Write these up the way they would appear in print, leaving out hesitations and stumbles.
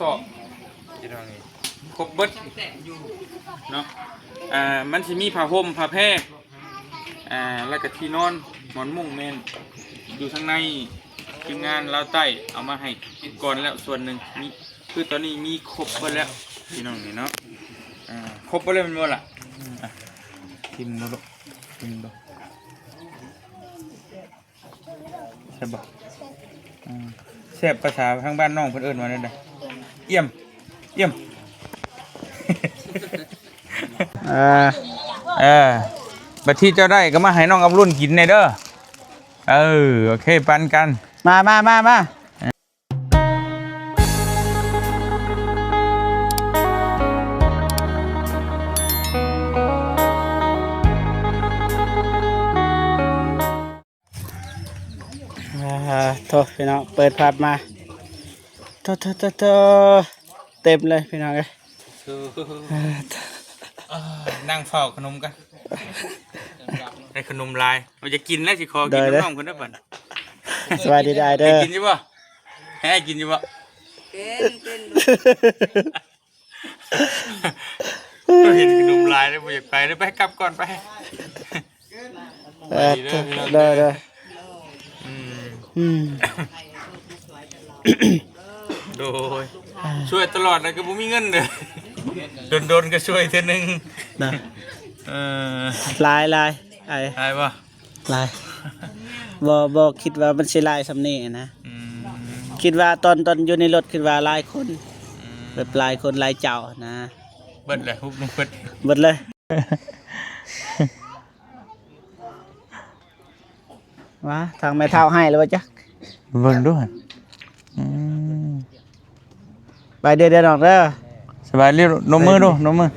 สอบที่ตรงนี้ครบเบิดเนาะมันสิมีผ้าห่มผ้าแพร่แล้วก็ที่นอนหมอนมุ้งเมนอยู่ข้างในทีมงานเราใต้เอามาให้ก่อนแล้วส่วนหนึ่งมีคือตอนนี้มีครบหมดแล้วพี่น้องนี่เนาะครบหมดเลยมันหมดละทิมดูลูกทิมดูใช่ปะแซ่บภาษาทางบ้านน้องเพิ่นเอิ้นว่าได้เด้อเยี่ยมเยี่ยมบัดที่เจ้าได้ก็มาให้น้องกับรุ่นกินในเด้อโอเคปันกันมาโทษพี่น้องเปิดภาพมาโทษเต็มเลยพี่น้องเลยนั่งเฝ้าขนมกันได้ขนมลายเราจะกินแล้วสิคอกินน้องคนนั้นบ่สวัสดีได้เด้อกินใช่ป่ะให้กินใช่ป่ะเห็นขนมลายแล้วบ่อยากไปแล้วไปกลับก่อนไปเด้อโดยช่วยตลอดนะก็บ่มีเงินเด้อโดนก็ช่วยเท่านึงนะลายไอ้ป่ะลายบ่คิดว่ามันสิลายสำนี้นะคิดว่าตอนอยู่ในรถคิดว่าลายคนแบบลายคนลายเจ้านะเบิดเลยฮุบลงเบิดเลยว้าทางแม่เฒ่าให้แล้วจ๊ะเบิ่งด้วยไปเด้อน้องเด้อสบายดีนมมือดูนมมือ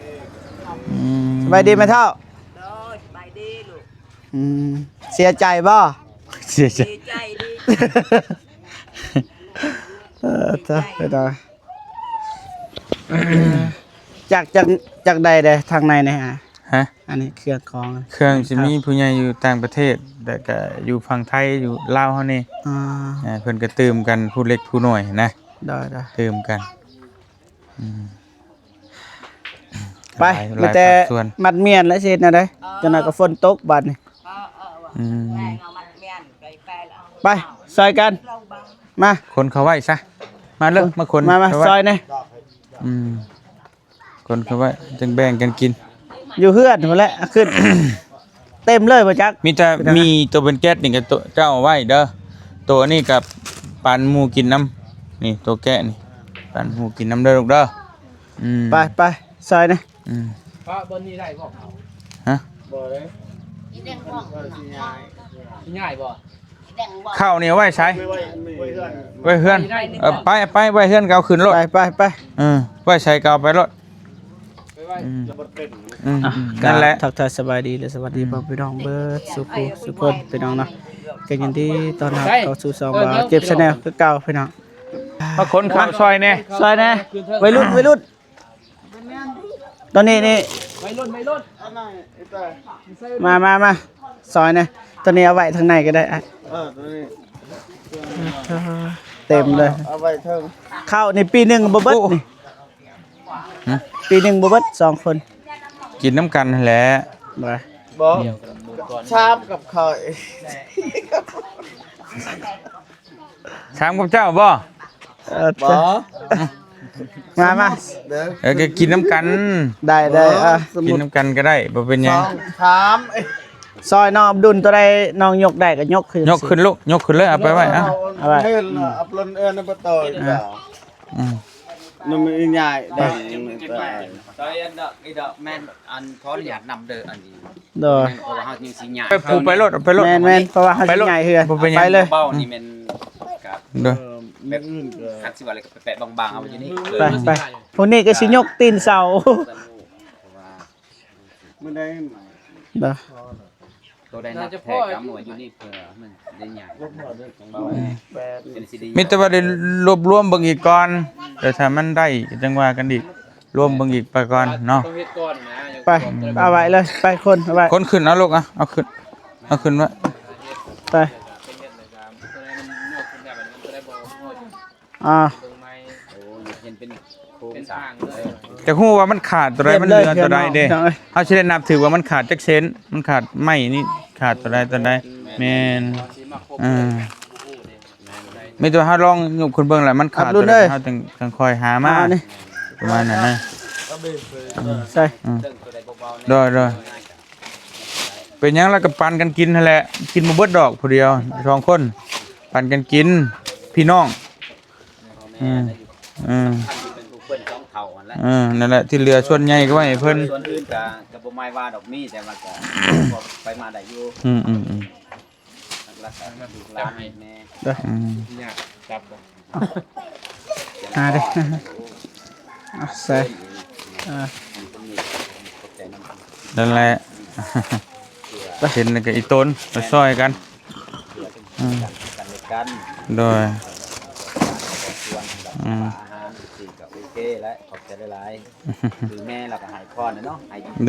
สบายดีแม่เฒ่าสบายดีลูกเสียใจบ่เสียใจดีจ้ะไปต่อจากใดเด้ทางในนะฮะอันนี้เครื่องสิมีผู้ใหญ่อยู่ต่างประเทศแต่ก็อยู่ฝั่งไทยอยู่ลาวเฮานี่เพิ่นก็ตื่มกันผู้เล็กผู้น้อยนะได้ตื่มกันไปมีแต่มัดเมียนแล้วสินะเด้จังได๋ก็ฝนตกบัดนี่ไปซอยกันมาคนเขาไว้ซะมาเลิกมาคนมาซอยนี่คนเขาไว้จึงแบ่งกันกินอยู่เฮือนพุ่นแหละขึ้นเต็มเลยบ่จักมีตัวเป็นแก๊สนี่ก็ตัวเจ้าเอาไว้เด้อตัวนี้กับปานหมูกินน้ำนี่ตัวแกะนี่ปานหมูกินน้ำเด้อลูกเด้อไปซอยนี่เพราะบนนี้ได้บ่เขาฮะบ่เลยง่ายบ่ข้าวนี่เอาไว้ใช้ไว้เฮือนไปไว้เฮือนก็เอาขึ้นรถไปไว้ใช้ก็เอาไปรถนั่นแหละทักทายสบายดีและสวัสดีพ่อพี่น้องเบิร์ดสุขคนพี่น้องเนาะกันยินดีตอนรับเข้าสู่2 บาทเจ็บชาแนลคือเก่าพี่น้องมาขนข้าวซอยแน่วัยรุ่นตอนนี้นี่วัยรุ่นมาซอยเนี่ยตอนนี้เอาไว้ทางในก็ได้เต็มเลยเอาไว้เทิงข้าวในปีหนึ่งบ่เบิดนี่ปีหนึ่งบ่เบิด2 คนกินน้ำกันแหละบ่ชามกับข้าวชามกับเจ้าบ่มาก็กินน้ำกันได้กินน้ำกันก็ได้บ่เป็นหยังชามซอยน้องอับดุลตัวใดน้องยกได้ก็ยกขึ้นลูกยกขึ้นเลยเอาไปไว้เอาไว้อับลนนบ่ต่อยมันใหญ่ได้ซอยอันดอกแม่นอันขออนุญาตนำเด้ออันนี้เพราะว่าเฮาสิสิใหญ่ไปรถแม่นเพราะว่าเฮาสิใหญ่เฮือไปเลยเบ้านี่แม่นกับเด้อแม่นอื่นก็คักสิว่าอะไรก็แปะบางๆเอาอยู่นี่ไปพวกนี้ก็สิยกตีนเสามื้อใดเด้อตัวใดนักแท้กำหน่วยอยู่นี่เพื่อมันได้ใหญ่มีแต่ว่าได้รวบรวมเบิ่งอีกก่อนแต่ถ้ามันได้จังว่ากันอีกรวมเบิ่งอีกไปก่อนเนาะไปเอาไว้เลยไปคนเอาไว้คนขึ้นเอาลูกเอาขึ้นไว้ไป เห็นเป็นโครงสร้าง จะฮู้ว่ามันขาดตัวใดมันเหลือตัวใดเด้เฮาสิได้นับถือว่ามันขาดจักเซนมันขาดไม้นี่ขาดตัวใดแม่นมีตัวเฮาลองยกขึ้นเบิ่งแล้วมันขาดตัวใดเฮาจังคอยหามาประมาณนั้นนะใช่โดยเป็นหยังแล้วก็ปันกันกินนั่นแหละกินบ่เบิดดอกผู้เดียว2คนปันกันกินพี่น้องนั่นแหละที่เหลือส่วนใหญ่ก็ไว้ให้เพิ่นส่วนอื่นก็บ่หมายว่าดอกมีแต่ว่าก็ไปมาได้อยู่รักษาร้านให้แม่เด้อเนี่ยจับบ่เด้ใส่นั่นแหละเห็นก็อีต้นมาซอยกันโดยโอเคแล้วขอบใจหลายๆคือแม่เราก็หายคลอดเนาะ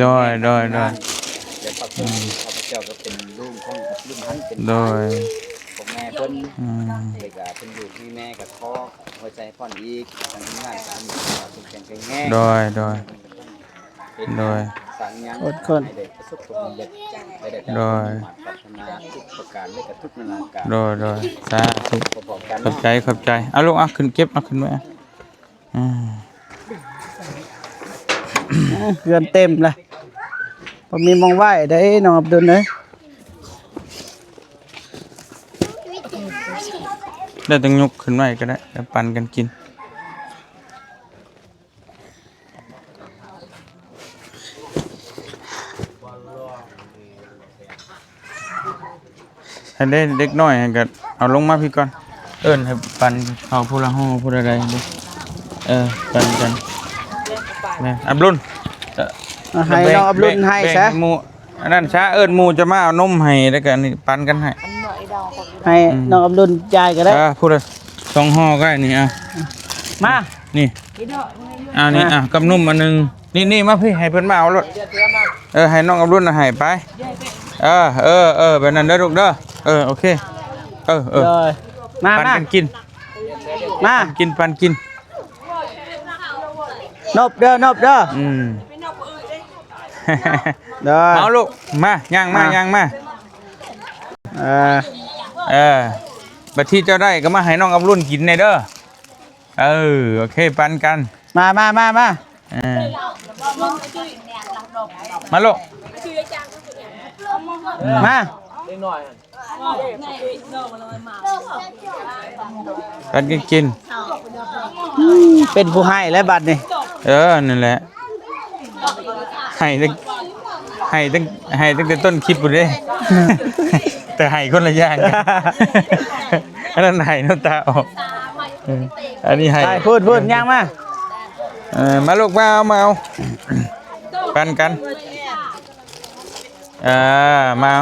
โดยเดี๋ยวขอบคุณข้าพเจ้าก็เป็นลูกของลูกหันเป็นของแม่เพิ่นเด็กก็เป็นอยู่ที่แม่กับพ่อหัวใจพ่อนอีกทำงานการสุขแข็งแรงโดยสั่งยังให้เด็กประสบความสำเร็จให้ได้พัฒนาทุกประการได้กับทุกนานาการโดยสาธุขอบใจเอาลูกขึ้นเก็บขึ้นไว้เกือนเต็มเลยพอมีมองไหวได้น้องอับดุลเลยได้ต้องยกขึ้นไว้ก็ได้แล้วปั่นกันกินให้ได้เด็กน้อยให้กันเอาลงมาพี่ก่อนเอิ้นให้ปั่นเอาผู้ละห้อผู้ละใดดิปั่นกันอับดุลให้น้องอับดุลให้ซะหมู่อันนั้นช้าเอิ้นหมู่จะมาเอานมให้แล้วก็นี่ปั่นกันให้น้องอับดุลจ่ายก็ได้ผู้ละ2ห่อก็ได้นี่มานี่นี่กับนมอันนึงนี่มาพี่ให้เพิ่นมาเอารถให้น้องอับดุลให้ไปแบบนั้นเด้อลูกเด้อโอเคมาปั่นกันกินมาปั่นกินนบเด้อเอาลูกมาย่างมาบัดที่เจ้าได้ก็มาให้น้องอับดุลกินในเด้อโอเคปั่นกันมาลูกมาปั่นกินเป็นผู้ให้และบัดนี่นั่นแหละให้ตั้งแต่ต้นคลิปอยู่เด้แต่ให้คนละอย่างอันนั้นให้น้ำตาออกอันนี้ให้พูดย่างมาลูกมาเอาปั่นกันมา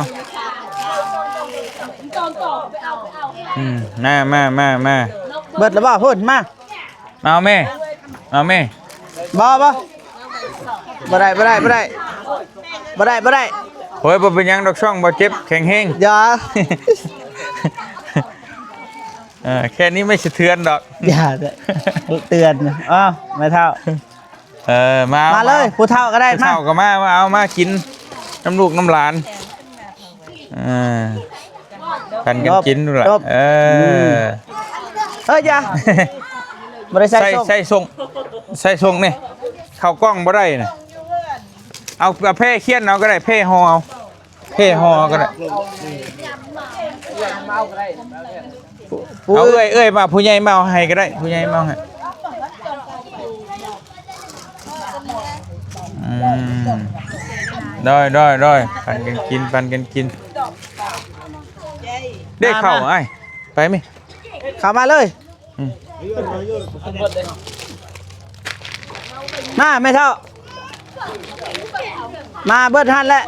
มาเบิดแล้วบ่พูดมาเอาแม่บ่ได้โอ้ยบ่เป็นยังดอกช่องบ่เจ็บแข็งแห้งอย่าแค่นี้ไม่สะเทือนดอกอย่าเตือนไม่เท่ามาเลยผู้เท่าก็ได้ผู้เท่าก็มาเอามากินน้ำลูกน้ำหลานกันกินดูล่ะอย่าบ่ได้ใส่ส่งนี่เข้ากล้องบ่ได้น่ะเอาเพ่เคียนเอาก็ได้เพ่ห่อเอาเพ่ห่อก็ได้เอาเอ้ยมาผู้ใหญ่มาเอาให้ก็ได้ผู้ใหญ่มาให้ได้ปั่นกันกินได้เข้าไอ้ไปมั้ยเข้ามาเลยมาไม่เท่ามาเบิดหันแหละ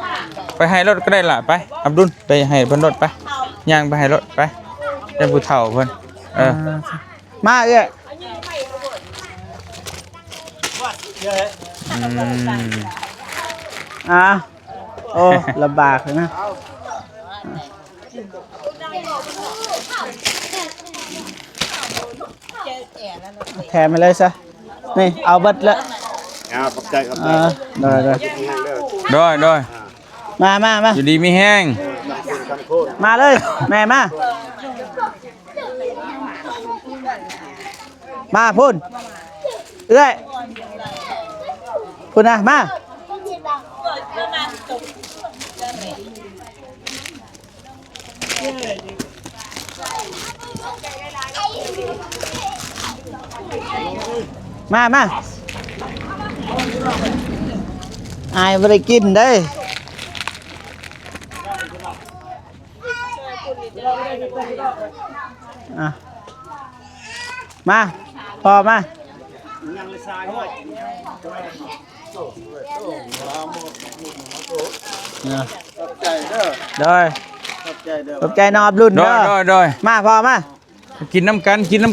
ไปให้รถก็ได้ล่ะไปอับดุลไปให้เพิ่นรถไปย่างไปให้รถไปได้ผู้เฒ่าเพิ่นมาโอ้ลำบากเลยนะแถมไปเลยซะ นี่เอาเบิดละ ขอบใจครับ ได้ได้ ด้อย มา อยู่ดีมีแห้ง มาเลยแม่มาพุ่นเอ้ยพุ่นนะมาอายไม่ได้กินได้มาพอมาได้ขอบใจนอบรุ่นเด้อ ด้อย มาพอมา กินน้ำกันกินน้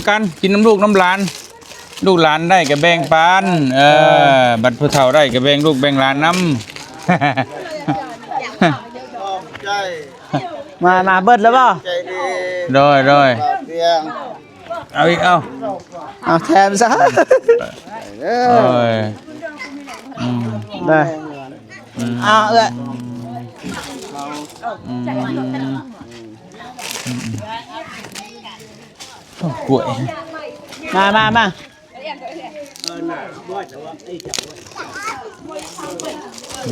ำลูกน้ำหลานลูกหลานได้กับแบ่งปันบัดผู้เฒ่าได้กับแบ่งลูกแบ่งหลานน้ำ มาเบิดแล้วป่ะ ด้อยเอาอีกเอา เอาแถมซะ โอ้ย ได้เอาเอ้ย กล้วย มา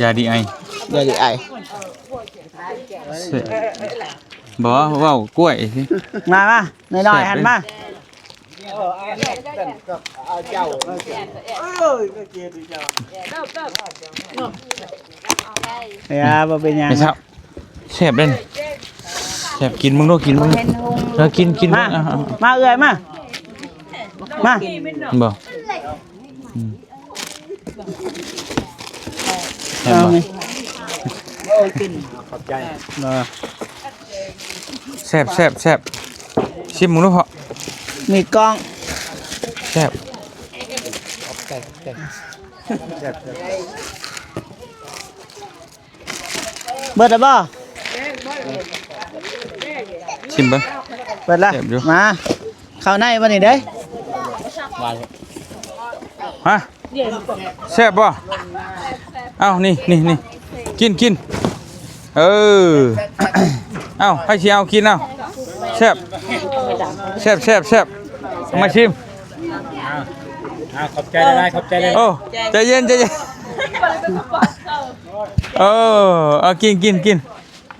ยาดีไอ เดี๋ยวดิไอ บอกว่ากล้วยสิ มาหน่อยหันมาบ่เป็นยัง ไม่ทราบแซ่บเด่นแซ่บกินมึงด้วยกินมึงแล้วกินมาเอ้ยมาบอกแซ่บ เอา บ่ นี่ ขอบใจ แซ่บชิมมึงด้วยพอ มีกล้อง แซ่บ เบิดแล้วบ่ ชิมเบิ้ง เปิดละ เจ็บอยู่ มาเข้าในบ่นี่เด้ย ฮะแซ่บป่ะเอ้านี่กินเออ เอ้าให้เชียวกินเอ้าแซ่บมาชิม ขอบใจได้ขอบใจเลย โอ้ใจเย็นเอากิน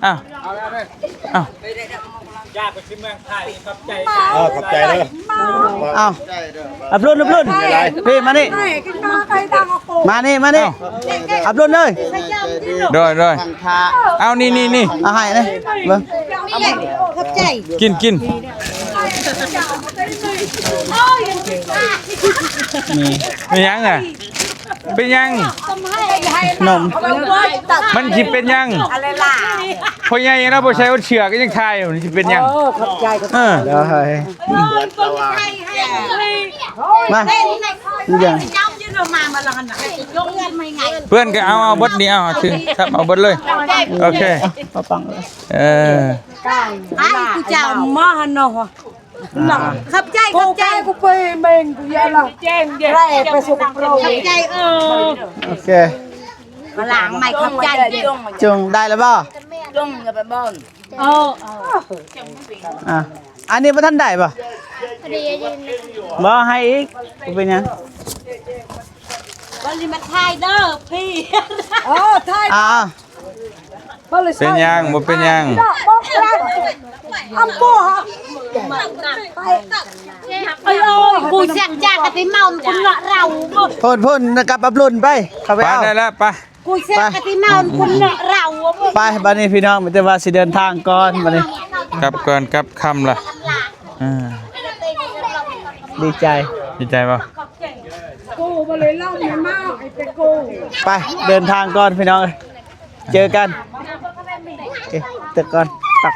เอ้า ขอบใจเลย เอาอับรุ่นพี่มานี่มานี่อับรุ่นเลย ด้อยเอานี่ เอาให้นะเบิ่ง กิน นี่ เป็นยังอ่ะเป็นยัง นม มันสิเป็นยังพอใหญ่แล้วบ่ใช้เอาเชือกก็ยังทายอยู่นี่สิเป็นยังเดี๋ยวให้มาดูยัง เพื่อนก็เอาเบิดนี่เอาถึงครับเอาเบิดเลยโอเค เอาปังเลย กูจะมาหันเนาะขับใจกูไปเมงกูยาละแจ้งไรไปสุกโปรขับใจโอเค มาหลังไม่ขับใจ จุงได้แล้วบ่ จุ่มกับไปบอนอันนี้บ่ทันได้บ่บ่ให้อีกบ่เป็นหยัง วันนี้มาทายเด้อพี่ทาย เป็นยังบ่เป็นยัง อัมโบฮะไอ้กูเสียงจากกับไปเมาคุณเนาะเรา พ่นกับอับรุ่นไปเข้าไป ไป เอา ได้แล้วไป กูเสียงกับไปเมาคุณเนาะเรา ไปบัดนี้พี่น้องมันจะว่าสิเดินทางก่อนบัดนี้ กลับก่อนกลับค่ำล่ะดีใจ ดีใจป่ะ กูมาเลยเล่าไม่เมาไอ้เป็นกู ไปเดินทางก่อนพี่น้องเจอกันโอเคตึกก่อนตัก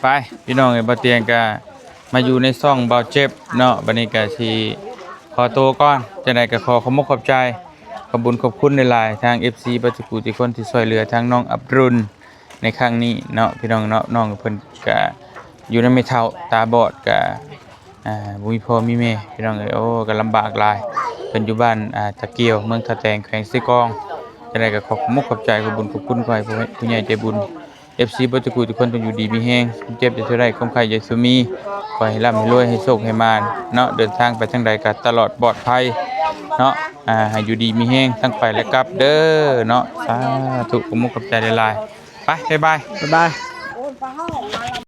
ไปพี่น้องไอ้บ่เตียงก็มาอยู่ในซ่องเบาเจ็บเนาะบัดนี้ก็สิขอตัวก่อนจังได๋ก็ขอบขอบใจขอบคุญขอบคุณหลายๆทาง FC ปัจจุบันที่คนที่ช่วยเหลือทางน้องอับรุณในครั้งนี้เนาะพี่น้องเนาะน้องเพิ่นก็อยู่ในไม่เท่าตาบอดก็ บ่มีพ่อมีแม่พี่น้องเอ้ยโอ้ก็ลำบากหลายเพิ่นอยู่บ้านตะเกียวเมืองทะแตงแขวงซิกองจังได๋ก็ขอบมุกขอบใจขอบบุญขอบคุณขอให้ผู้ใหญ่ใจบุญ FC บ่ทุกผู้ทุกคนต้องอยู่ดีมีแฮงเจ็บจะเท่าใดความไข้อย่าสุมีขอให้ร่ำให้รวยให้โชคให้มานเนาะเดินทางไปทางใดก็ตลอดปลอดภัยเนาะให้อยู่ดีมีแฮงทั้งไปและกลับเด้อเนาะสาธุขอบมุกขอบใจหลายๆไปบ๊ายบาย บ๊ายบาย